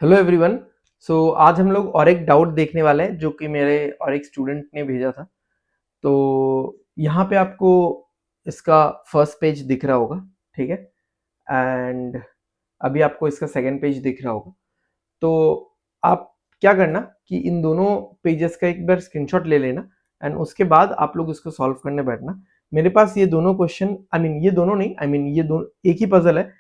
Hello everyone. आज हम लोग और एक डाउट देखने वाले हैं जो कि मेरे और एक स्टूडेंट ने भेजा था। तो यहाँ पे आपको इसका फर्स्ट पेज दिख रहा होगा, ठीक है। एंड अभी आपको इसका सेकंड पेज दिख रहा होगा। तो आप क्या करना कि इन दोनों पेजेस का एक बार स्क्रीनशॉट ले लेना एंड उसके बाद आप लोग इसको सॉल्व करने बैठना। मेरे पास ये दोनों क्वेश्चन ये दोनों नहीं, ये दोनों एक ही पजल है,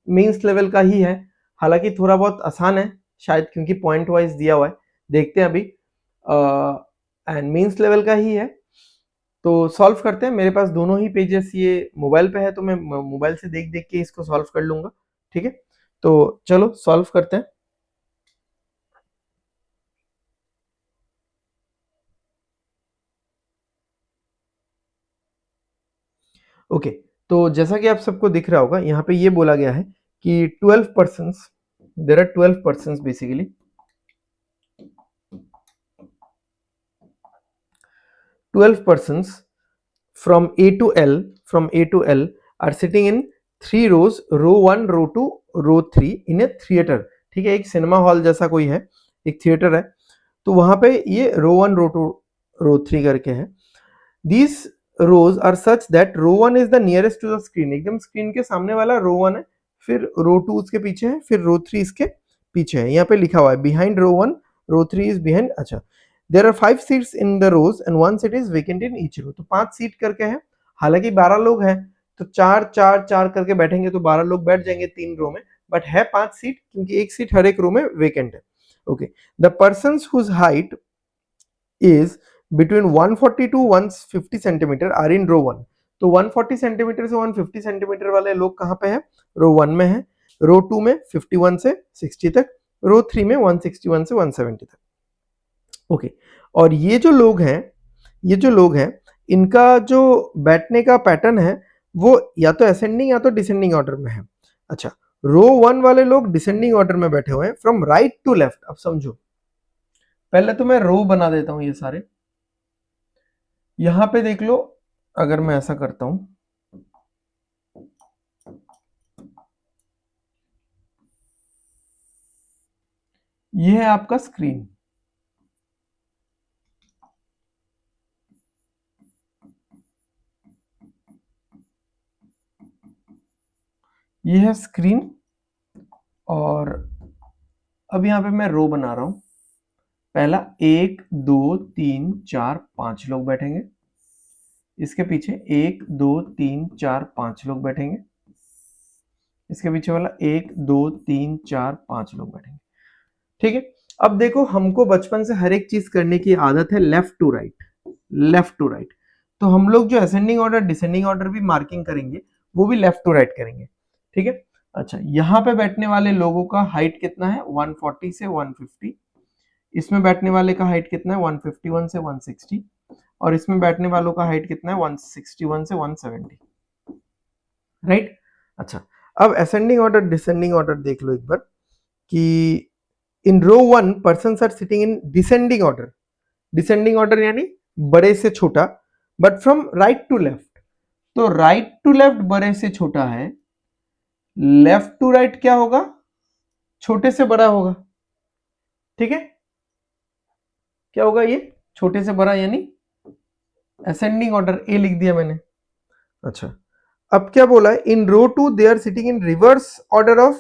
मेंस लेवल का ही है। हालांकि थोड़ा बहुत आसान है शायद, क्योंकि पॉइंट वाइज दिया हुआ है। देखते हैं अभी, एंड मेंस लेवल का ही है। तो सॉल्व करते हैं। मेरे पास दोनों ही पेजेस ये मोबाइल पे है, तो मैं मोबाइल से देख देख के इसको सॉल्व कर लूंगा, ठीक है। तो चलो सॉल्व करते हैं। ओके, तो जैसा कि आप सबको दिख रहा होगा, यहाँ पे ये बोला गया है कि 12 persons, there are 12 persons basically. 12 persons from A to L are sitting in 3 rows, row 1, row 2, row 3 in a theater। ठीक है, एक सिनेमा हॉल जैसा कोई है, एक थिएटर है। तो वहां पे ये रो 1, रो 2, रो 3 करके है। These rows are such that row 1 is the nearest to the screen। एकदम स्क्रीन के सामने वाला रो 1 है, फिर रो 2 उसके पीछे है, फिर रो 3 इसके पीछे है। यहाँ पे लिखा हुआ है behind row 1, row 3 is behind. अच्छा, there are 5 seats in the rows and 1 seat is vacant in each row. तो 5 सीट करके है, हालांकि 12 लोग हैं, तो 4 4 4 करके बैठेंगे तो 12 लोग बैठ जाएंगे 3 रो में, बट है 5 सीट, क्योंकि एक सीट हर एक रो में वेकेंट है। Okay, the persons whose height is between 140 to 150 centimetre are in row 1। तो 140 सेंटीमीटर से 150 सेंटीमीटर वाले लोग कहाँ पे हैं? रो 1 में है, रो 2 में 51 से 60 तक, रो 3 में 161 से 170 तक। ओके, और ये जो लोग हैं इनका जो बैठने का पैटर्न है वो या तो असेंडिंग या तो डिसेंडिंग ऑर्डर में है। अच्छा, रो 1 वाले लोग डिसेंडिंग ऑर्डर में बैठे हुए हैं फ्रॉम राइट टू लेफ्ट। अब समझो, पहले तो मैं रो बना देता हूं ये सारे। यहां पे देख लो, अगर मैं ऐसा करता हूं, ये है आपका स्क्रीन। ये है स्क्रीन, और अब यहां पे मैं रो बना रहा हूं। पहला 1 2 3 4 5 लोग बैठेंगे, इसके पीछे 1 2 3 4 5 लोग बैठेंगे, इसके पीछे वाला 1 2 3 4 5 लोग बैठेंगे, ठीक है। अब देखो, हमको बचपन से हर एक चीज करने की आदत है left to right, left to right. तो हम लोग जो असेंडिंग ऑर्डर डिसेंडिंग ऑर्डर भी मार्किंग करेंगे वो भी लेफ्ट टू राइट करेंगे, ठीक है। अच्छा, यहाँ पे बैठने वाले लोगों का हाइट कितना है? 140 से 150। इसमें बैठने वाले का हाइट कितना है? 151 से 160। और इसमें बैठने वालों का हाइट कितना है? 161 से 170, राइट। अच्छा, अब असेंडिंग ऑर्डर डिसेंडिंग ऑर्डर देख लो एक बार कि in row 1 persons are sitting in descending order. Descending order यानी बड़े से छोटा, but from right to left. तो राइट टू लेफ्ट बड़े से छोटा है, लेफ्ट टू राइट क्या होगा? छोटे से बड़ा होगा, ठीक है। क्या होगा ये? छोटे से बड़ा, यानी असेंडिंग ऑर्डर, ए लिख दिया मैंने। अच्छा, अब क्या बोला है? In row 2 they are sitting in reverse order of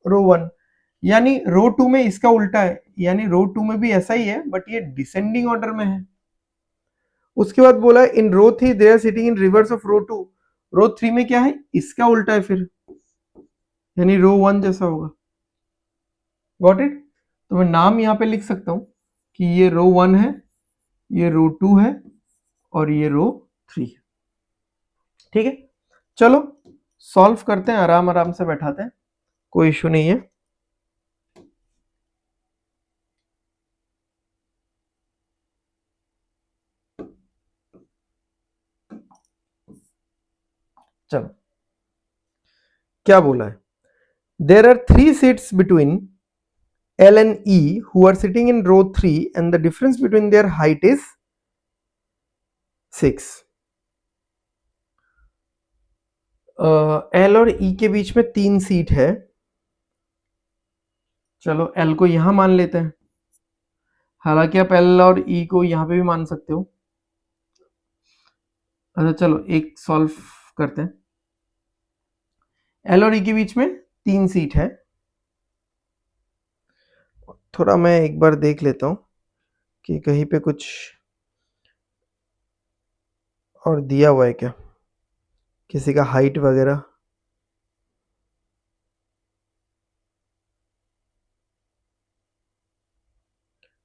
row 1। यानी रो 2 में इसका उल्टा है, यानी रो 2 में भी ऐसा ही है, बट ये डिसेंडिंग ऑर्डर में है। उसके बाद बोला in row 3 they are sitting in reverse of row 2। Row 3 में क्या है? इसका उल्टा है फिर, यानी रो 1 जैसा होगा। Got it? तो मैं नाम यहां पे लिख सकता हूं कि ये रो 1 है, ये रो 2 है, और ये रो 3 है, ठीक है। चलो सॉल्व करते हैं, आराम आराम से बैठाते हैं, कोई इश्यू नहीं है। चलो, क्या बोला है? There are 3 seats between L and E who are sitting in row 3 and the difference between their height is 6। L और E के बीच में 3 सीट है, चलो एल को यहां मान लेते हैं, हालांकि आप एल और ई को यहां पे भी मान सकते हो। अच्छा चलो एक सॉल्व करते हैं। एल और ई के बीच में 3 सीट है। थोड़ा मैं एक बार देख लेता हूं कि कहीं पे कुछ और दिया हुआ है क्या, किसी का हाइट वगैरह।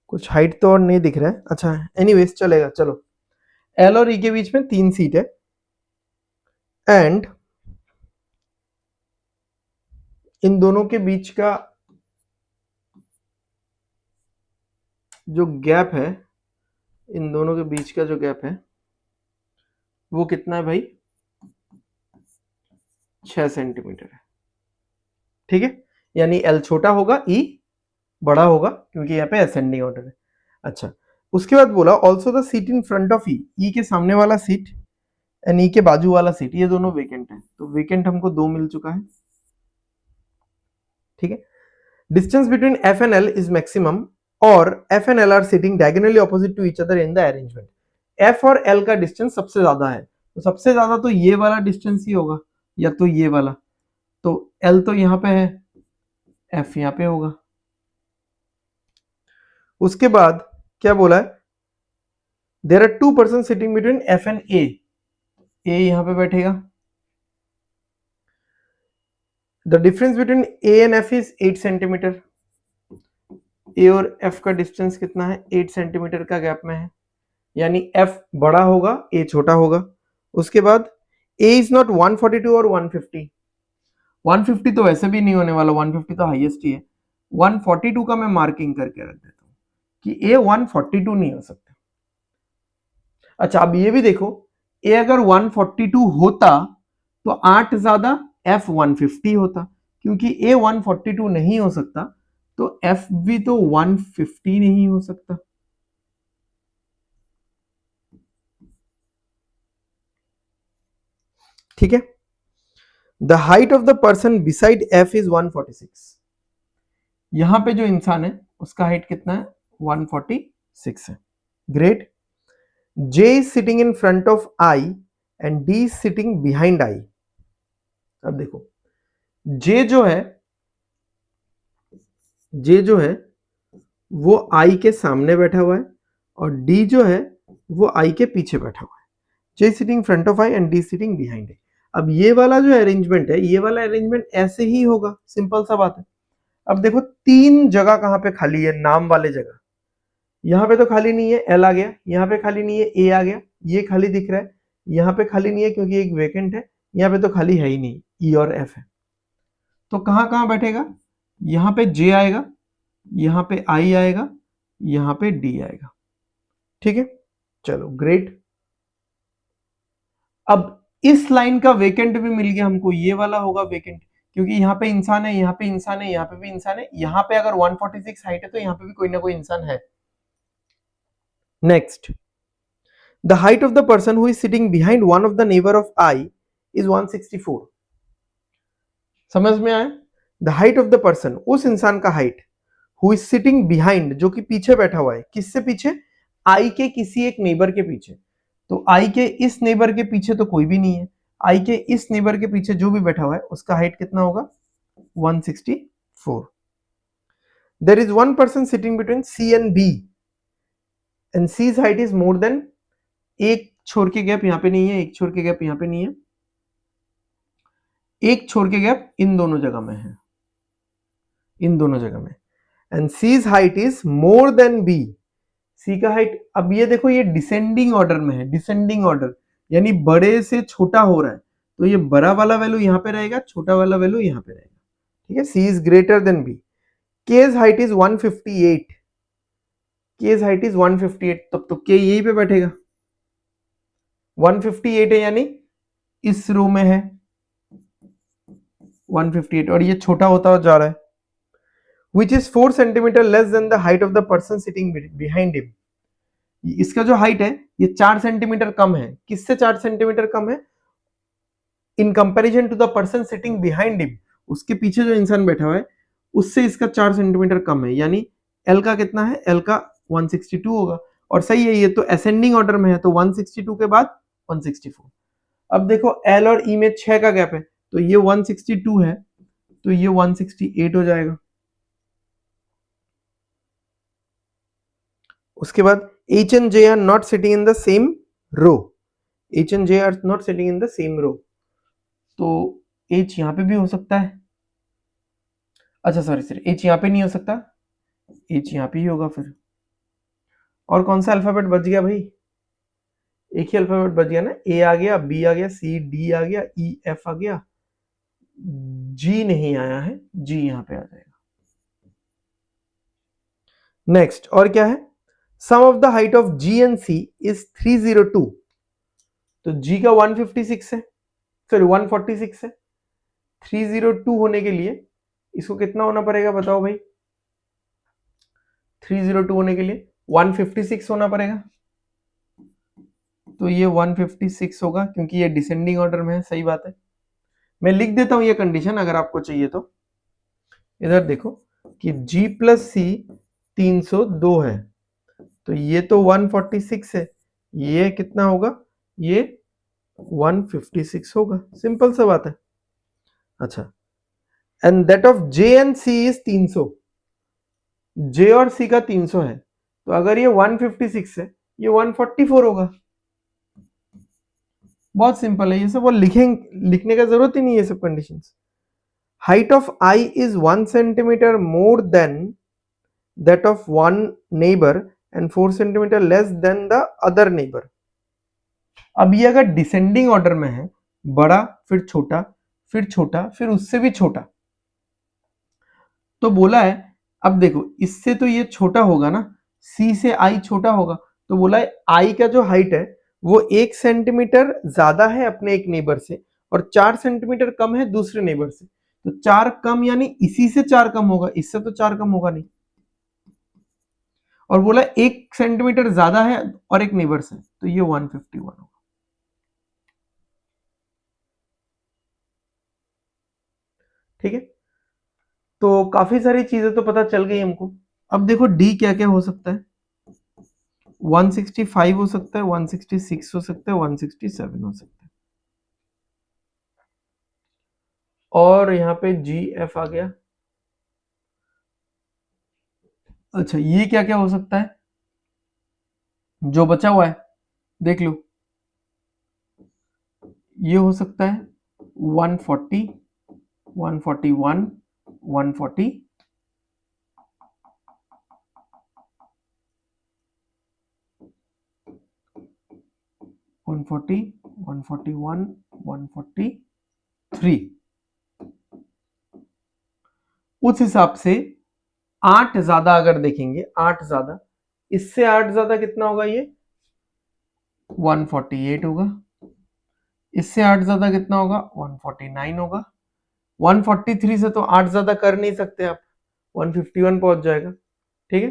कुछ हाइट तो और नहीं दिख रहा है। अच्छा एनीवेज चलेगा। चलो एल और ई के बीच में 3 सीट है एंड इन दोनों के बीच का जो गैप है, इन दोनों के बीच का जो गैप है वो कितना है भाई, 6 सेंटीमीटर है। ठीक है, यानी एल छोटा होगा, ई बड़ा होगा, क्योंकि यहाँ पे असेंडिंग ऑर्डर है। अच्छा उसके बाद बोला also the seat in front of E, E के सामने वाला सीट एंड ई के बाजू वाला सीट, ये दोनों वेकेंट है। तो वेकेंट हमको 2 मिल चुका है। ठीक है, distance between F and L is maximum और F and L are sitting diagonally opposite to each other in the arrangement. F और एल का डिस्टेंस सबसे ज्यादा है, तो सबसे ज्यादा तो ये वाला डिस्टेंस ही होगा या तो ये वाला। तो एल तो यहां पे है, एफ यहां पे होगा। उसके बाद क्या बोला है, there are 2 person sitting between F and A यहां पे बैठेगा। The difference between A and F is 8 centimetre. A और एफ का डिस्टेंस कितना है, 8 सेंटीमीटर का गैप में है, यानी एफ बड़ा होगा, ए छोटा होगा। उसके बाद ए इज नॉट 142 और 150, 150 तो वैसे भी नहीं होने वाला, 150 तो हाईएस्ट ही है। 142 का मैं मार्किंग करके रख देता हूं कि ए 142 नहीं हो सकता। अच्छा अब ये भी देखो, ए अगर 142 होता तो 8 ज्यादा एफ 150 होता, क्योंकि ए 142 नहीं हो सकता तो एफ भी तो 150 नहीं हो सकता। ठीक है, the height of the person beside F is 146। यहां पे जो इंसान है उसका हाइट कितना है, 146 है। Great. J is sitting in front of I and D is sitting behind I. अब देखो जे जो है, जे जो है वो आई के सामने बैठा हुआ है और डी जो है वो आई के पीछे बैठा हुआ है। J sitting front of I and D sitting behind I. अब ये वाला जो अरेंजमेंट है, ये वाला अरेंजमेंट ऐसे ही होगा, सिंपल सा बात है। अब देखो 3 जगह कहां पे खाली है, नाम वाले जगह। यहां पे तो खाली नहीं है, एल आ गया, यहां पे खाली नहीं है, ए आ गया, ये खाली दिख रहा है। यहां पे खाली नहीं है क्योंकि एक वेकेंट है, यहां पे तो खाली है ही नहीं, ई और एफ है। तो कहां कहां बैठेगा, यहां पे जे आएगा, यहां पे आई आएगा, यहां पे डी आएगा। ठीक है, चलो ग्रेट। अब इस लाइन का वेकेंट भी मिल गया हमको, ये वाला होगा वेकेंट, क्योंकि यहाँ पे इंसान है, यहाँ पे इंसान है, यहाँ पे भी इंसान है, यहाँ पे अगर 146 हाइट है तो यहाँ पे भी कोई ना कोई इंसान है। Next, the height of the person who is sitting behind one of the neighbour of I is 164। समझ में आया, the height of the person, उस इंसान का height, who is sitting behind, जो कि पीछे बैठा हुआ है, किससे पीछे, आई के किसी एक नेबर के पीछे। तो आई के इस नेबर के पीछे तो कोई भी नहीं है, आई के इस नेबर के पीछे जो भी बैठा हुआ है उसका हाइट कितना होगा, 164। There is one person sitting between C and B and C's height is more than, एक छोर के गैप यहां पे नहीं है, एक छोर के गैप यहां पे नहीं है, एक छोर के गैप इन दोनों जगह में है, इन दोनों जगह में। And C's height is more than B, C का हाइट, अब ये देखो ये डिसेंडिंग ऑर्डर में है, डिसेंडिंग ऑर्डर यानी बड़े से छोटा हो रहा है, तो ये बड़ा वाला वैल्यू यहां पे रहेगा, छोटा वाला वैल्यू यहां पे रहेगा। ठीक है, C is greater than B. K's height is 158, K's height is 158, तब तो के यहीं पे बैठेगा, 158 है यानी इस रो में है 158, और ये छोटा होता जा रहा है, which is 4 centimetre less than the height of the person sitting behind him. इसका जो हाइट है ये 4 सेंटीमीटर कम है, किससे 4 सेंटीमीटर कम है, in comparison to the person sitting behind him, उसके पीछे जो इंसान बैठा हुआ है उससे इसका 4 सेंटीमीटर कम है, यानी L का कितना है, L का 162 होगा। और सही है, ये तो असेंडिंग ऑर्डर में है, तो 162 के बाद 164। अब देखो L और E में 6 का गैप है, तो ये 162 है, तो ये 168 हो जाएगा। उसके बाद H and J are not sitting in the same row. H and J are not sitting in the same row. तो H यहाँ पे भी हो सकता है, अच्छा सॉरी H यहाँ पे नहीं हो सकता, H यहाँ पे ही होगा फिर। और कौन सा अल्फाबेट बच गया भाई, एक ही अल्फाबेट बच गया ना, A आ गया, B आ गया, C D आ गया, E F आ गया, G नहीं आया है, G यहाँ पे आ जाएगा। नेक्स्ट और क्या है, sum of the height of G and C is 302, तो G का 156 है, सॉरी 146 है, 302 होने के लिए इसको कितना होना पड़ेगा बताओ भाई, 302 होने के लिए 156 होना पड़ेगा, तो ये 156 होगा क्योंकि ये डिसेंडिंग ऑर्डर में है, सही बात है। मैं लिख देता हूं ये कंडीशन अगर आपको चाहिए तो। इधर देखो कि G प्लस C 302 है, तो ये तो 146 है, ये कितना होगा, ये 156 होगा, सिंपल सा बात है। अच्छा, and that of J and C is 300, J और C का 300 है, तो अगर ये 156 है, ये 144 होगा। बहुत सिंपल है, ये सब वो लिखने का जरूरत ही नहीं है, ये सब conditions. Height of I is 1 centimetre more than that of one neighbour and 4 centimetre less than the other neighbour. अब ये अगर डिसेंडिंग ऑर्डर में है, बड़ा फिर छोटा फिर छोटा फिर उससे भी छोटा, तो बोला है, अब देखो इससे तो ये छोटा होगा ना, C से I छोटा होगा, तो बोला है I का जो हाइट है वो 1 सेंटीमीटर ज्यादा है अपने एक नेबर से और 4 सेंटीमीटर कम है दूसरे नेबर से, तो 4 कम यानी इसी से 4 कम होगा, इससे तो 4 कम होगा नहीं। और बोला 1 सेंटीमीटर ज्यादा है और एक नेबर से, तो ये 151 होगा। ठीक है, तो काफी सारी चीजें तो पता चल गई हमको। अब देखो डी क्या क्या हो सकता है, 165 हो सकता है, 166 हो सकता है, 167 हो सकता है, और यहाँ पे जी एफ आ गया। अच्छा, ये क्या क्या हो सकता है जो बचा हुआ है, देख लो, ये हो सकता है 140, 141, 140, 140, 141, 143। उस हिसाब से 8 ज्यादा अगर देखेंगे, 8 ज्यादा, इससे 8 ज्यादा कितना होगा, ये 148 होगा, इससे 8 ज्यादा कितना होगा, 149 होगा, 143 से तो 8 ज्यादा कर नहीं सकते आप, 151 पहुंच जाएगा। ठीक है,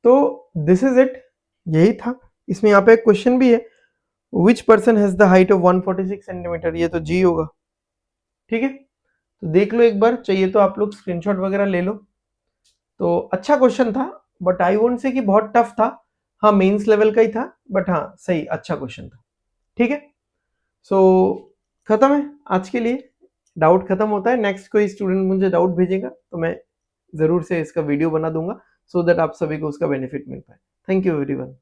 तो दिस इज इट, यही था। इसमें यहाँ पे एक क्वेश्चन भी है, which person has the height of 146 centimetre, ये तो जी होगा। ठीक है, तो देख लो एक बार, चाहिए तो आप लोग स्क्रीनशॉट वगैरह ले लो। तो अच्छा क्वेश्चन था, बट आई वोंट से कि बहुत टफ था, हाँ मेंस लेवल का ही था, बट हाँ सही अच्छा क्वेश्चन था। ठीक है, सो खत्म है आज के लिए, डाउट खत्म होता है। नेक्स्ट कोई स्टूडेंट मुझे डाउट भेजेगा तो मैं जरूर से इसका वीडियो बना दूंगा, सो दैट आप सभी को उसका बेनिफिट मिल पाए। Thank you everyone.